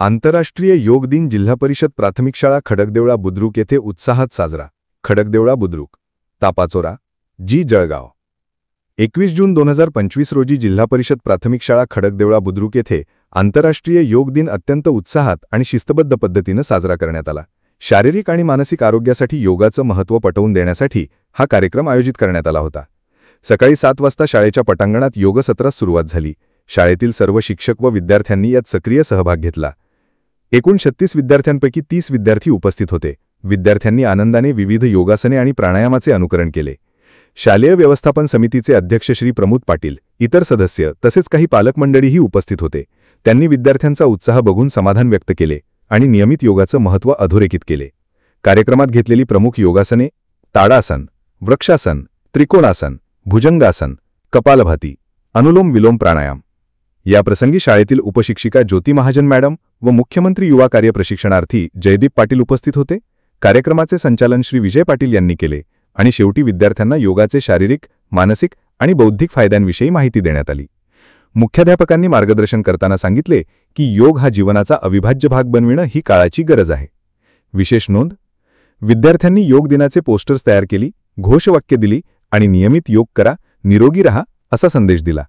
आंतरराष्ट्रीय योग दिन जिल्हा परिषद प्राथमिक शाळा खडकदेवळा बुद्रुक येथे उत्साहात साजरा. खडकदेवळा बुद्रुक, तापाचोरा, जी जळगाव. 21 जून 2025 रोजी जिल्हा परिषद प्राथमिक शाळा खडकदेवळा बुद्रुक येथे आंतरराष्ट्रीय योग दिन अत्यंत उत्साहात आणि शिस्तबद्ध पद्धतीने साजरा करण्यात आला. शारीरिक आणि मानसिक आरोग्यासाठी योगाचं महत्त्व पटवून देण्यासाठी हा कार्यक्रम आयोजित करण्यात आला होता. सकाळी 7 वाजता शाळेच्या पटांगणात योग सत्रास सुरुवात झाली. शाळेतील सर्व शिक्षक व विद्यार्थ्यांनी यात सक्रिय सहभाग घेतला. एकूण 36 विद्यार्थ्यांपैकी 30 विद्यार्थी उपस्थित होते. विद्यार्थ्यांनी आनंदाने विविध योगासने आणि प्राणायामाचे अनुकरण केले. शालेय व्यवस्थापन समितीचे अध्यक्ष श्री प्रमोद पाटील, इतर सदस्य तसेच काही पालक मंडळीही उपस्थित होते. त्यांनी विद्यार्थ्यांचा उत्साह बघून समाधान व्यक्त केले आणि नियमित योगाचं महत्त्व अधोरेखित केले. कार्यक्रमात घेतलेली प्रमुख योगासने ताडासन, वृक्षासन, त्रिकोणासन, भुजंगासन, कपालभाती, अनुलोम विलोम प्राणायाम. या प्रसंगी शाळेतील उपशिक्षिका ज्योती महाजन मॅडम व मुख्यमंत्री युवा कार्य प्रशिक्षणार्थी जयदीप पाटील उपस्थित होते. कार्यक्रमाचे संचालन श्री विजय पाटील यांनी केले आणि शेवटी विद्यार्थ्यांना योगाचे शारीरिक, मानसिक आणि बौद्धिक फायद्यांविषयी माहिती देण्यात आली. मुख्याध्यापकांनी मार्गदर्शन करताना सांगितले की योग हा जीवनाचा अविभाज्य भाग बनविणं ही काळाची गरज आहे. विशेष नोंद: विद्यार्थ्यांनी योग दिनाचे पोस्टर्स तयार केली, घोषवाक्य दिली आणि नियमित योग करा, निरोगी रहा असा संदेश दिला.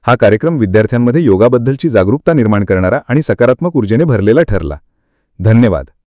हा कार्यक्रम विद्यार्थ्यांमध्ये योगाबद्दलची जागरूकता निर्माण करणारा आणि सकारात्मक ऊर्जेने भरलेला ठरला. धन्यवाद.